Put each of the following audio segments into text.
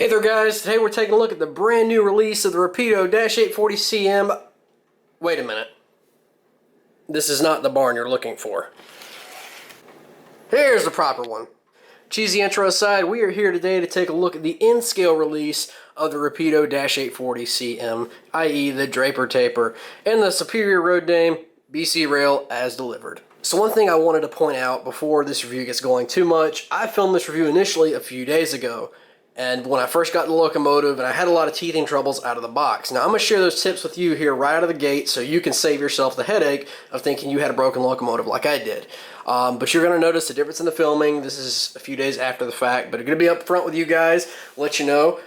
Hey there guys, today we're taking a look at the brand new release of the Rapido -840CM. Wait a minute. This is not the barn you're looking for. Here's the proper one. Cheesy intro aside, we are here today to take a look at the in-scale release of the Rapido -840CM, i.e. the Draper Taper, and the superior road name, BC Rail as delivered. So one thing I wanted to point out before this review gets going too much, I filmed this review initially a few days ago. And when I first got the locomotive, and I had a lot of teething troubles out of the box. Now, I'm going to share those tips with you here right out of the gate so you can save yourself the headache of thinking you had a broken locomotive like I did. But you're going to notice the difference in the filming. This is a few days after the fact, but I'm going to be up front with you guys, let you know,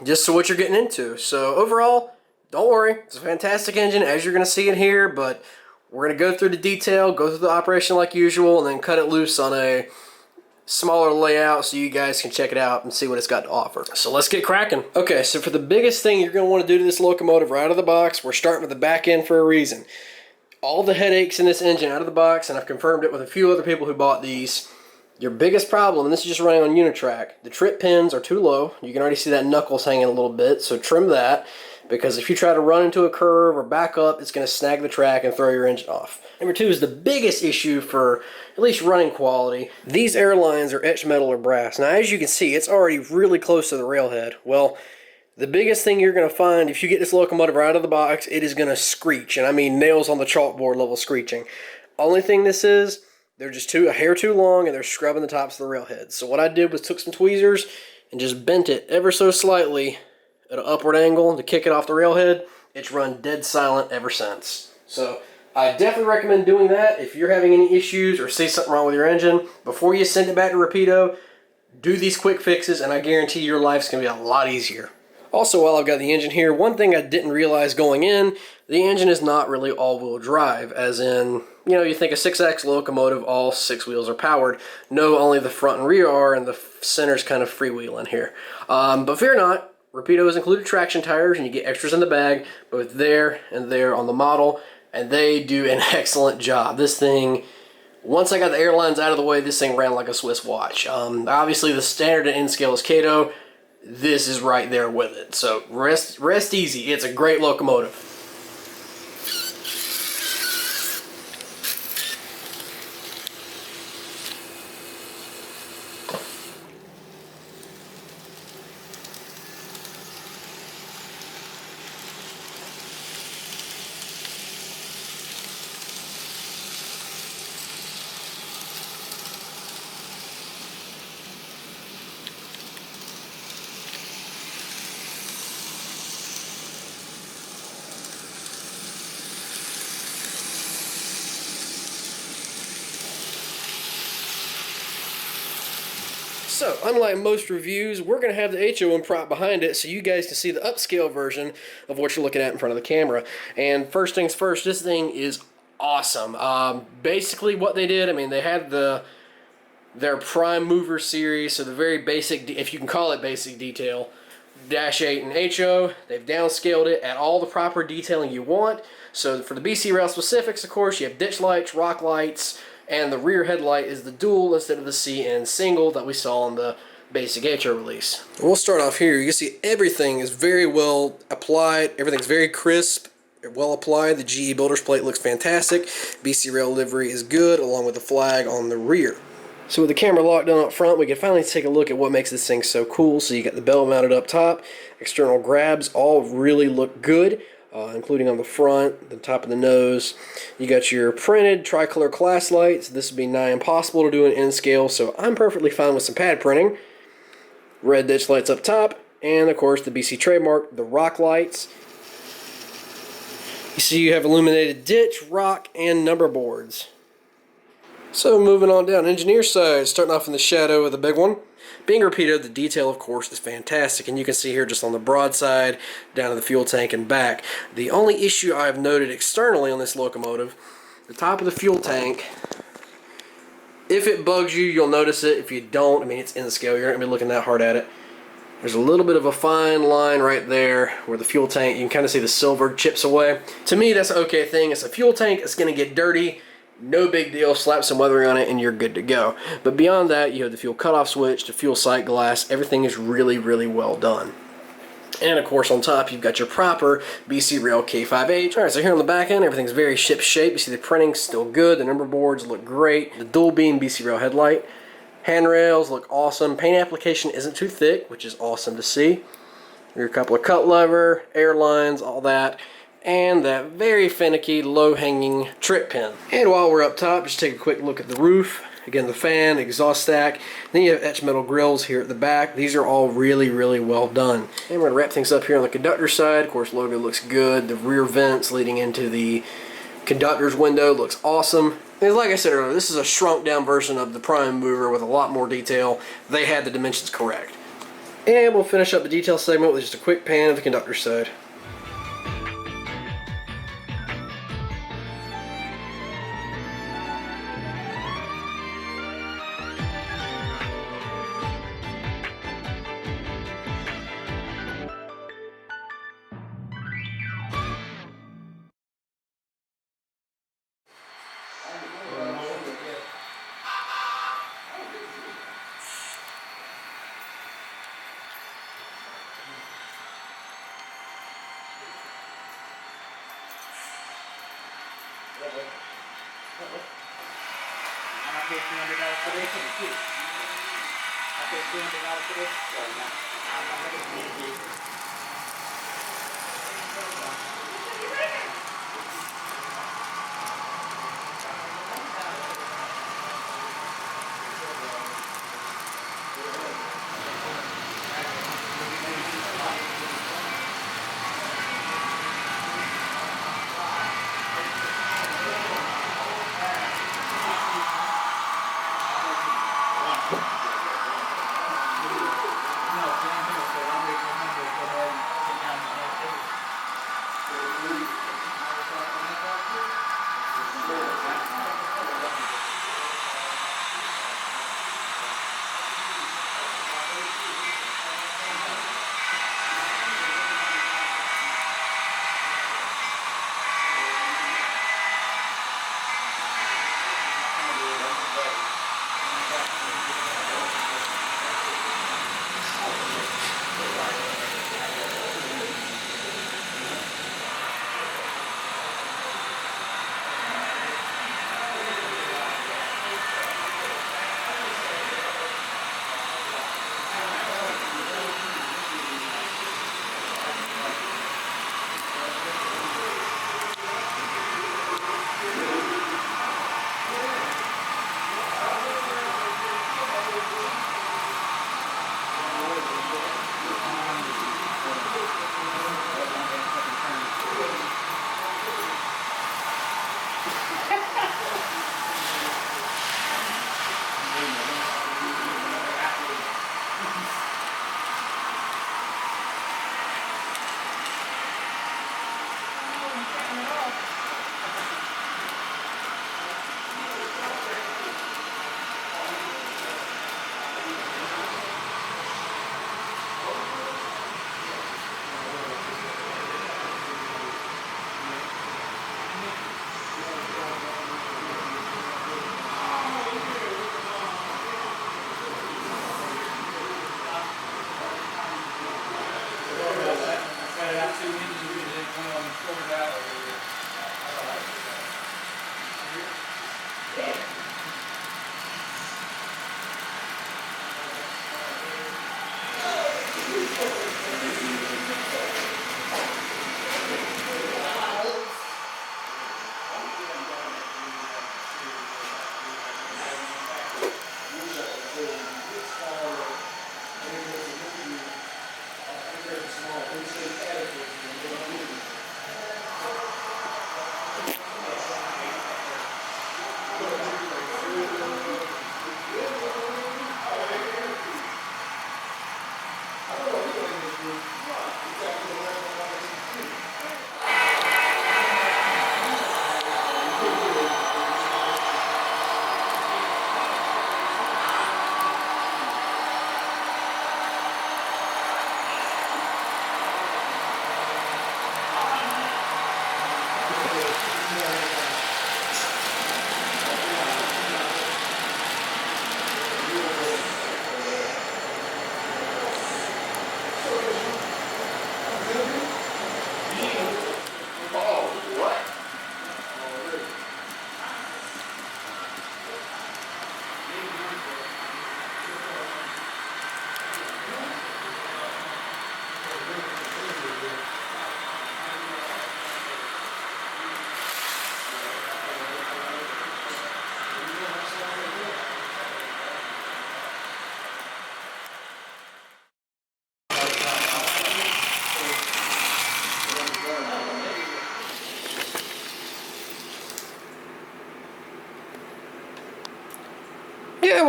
just so what you're getting into. So overall, don't worry. It's a fantastic engine, as you're going to see in here, but we're going to go through the detail, go through the operation like usual, and then cut it loose on a smaller layout so you guys can check it out and see what it's got to offer. So let's get cracking. Okay, so for the biggest thing you're going to want to do to this locomotive right out of the box, we're starting with the back end for a reason. All the headaches in this engine out of the box, and I've confirmed it with a few other people who bought these, your biggest problem, and this is just running on Unitrack, the trip pins are too low. You can already see that knuckles hanging a little bit, so trim that, because if you try to run into a curve or back up, it's going to snag the track and throw your engine off. Number two is the biggest issue for at least running quality. These air lines are etched metal or brass. Now, as you can see, it's already really close to the railhead. Well, the biggest thing you're going to find if you get this locomotive right out of the box, it is going to screech. And I mean nails on the chalkboard level screeching. Only thing this is, they're just a hair too long and they're scrubbing the tops of the railhead. So what I did was took some tweezers and just bent it ever so slightly at an upward angle to kick it off the railhead. It's run dead silent ever since. So I definitely recommend doing that if you're having any issues or see something wrong with your engine. Before you send it back to Rapido, do these quick fixes and I guarantee your life's going to be a lot easier. Also, while I've got the engine here, one thing I didn't realize going in, the engine is not really all-wheel drive, as in, you know, you think a 6-axle locomotive, all 6 wheels are powered. No, only the front and rear are, and the center's kind of freewheeling here. But fear not, Rapido has included traction tires, and you get extras in the bag, both there and there on the model, and they do an excellent job. This thing, once I got the airlines out of the way, this thing ran like a Swiss watch. Obviously, the standard and in-scale is Kato. This is right there with it. So rest easy. It's a great locomotive. So, unlike most reviews, we're going to have the HOM prop behind it so you guys can see the upscale version of what you're looking at in front of the camera. And first things first, this thing is awesome. Basically what they did, I mean, they had their Prime Mover series, so the very basic, if you can call it basic detail, -8 and HO. They've downscaled it at all the proper detailing you want. So for the BC Rail specifics, of course, you have ditch lights, rock lights, and the rear headlight is the dual instead of the CN single that we saw in the basic HO release. We'll start off here. You can see everything is very well applied. Everything's very crisp, well applied. The GE Builder's plate looks fantastic. BC Rail livery is good, along with the flag on the rear. So with the camera locked down up front, we can finally take a look at what makes this thing so cool. So you got the bell mounted up top. External grabs all really look good. Including on the front, the top of the nose. You got your printed tricolor class lights. This would be nigh impossible to do in N-scale, so I'm perfectly fine with some pad printing. Red ditch lights up top, and of course the BC trademark, the rock lights. You see you have illuminated ditch, rock, and number boards. So moving on down, engineer side, starting off in the shadow of the big one. Being Rapido, the detail, of course, is fantastic, and you can see here just on the broadside, down to the fuel tank and back. The only issue I've noted externally on this locomotive, the top of the fuel tank, if it bugs you, you'll notice it. If you don't, I mean, it's in the scale, you're not going to be looking that hard at it. There's a little bit of a fine line right there where the fuel tank, you can kind of see the silver chips away. To me, that's an okay thing. It's a fuel tank, it's going to get dirty. no big deal. Slap some weathering on it and you're good to go. But beyond that, you have the fuel cutoff switch, the fuel sight glass. Everything is really, really well done. And of course on top you've got your proper BC Rail K5H. Alright, so here on the back end everything's very ship shape. You see the printing's still good, the number boards look great, the dual beam BC Rail headlight. Handrails look awesome. Paint application isn't too thick, which is awesome to see. Your couple of cut lever, air lines, all that. And that very finicky low-hanging trip pin. And while we're up top, just take a quick look at the roof. Again, the fan, exhaust stack. Then you have etched metal grills here at the back. These are all really, really well done. And we're going to wrap things up here on the conductor side. Of course, logo looks good. The rear vents leading into the conductor's window looks awesome. And like I said earlier, this is a shrunk down version of the prime mover with a lot more detail. They had the dimensions correct. And we'll finish up the detail segment with just a quick pan of the conductor side.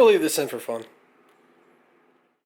gonna leave this in for fun.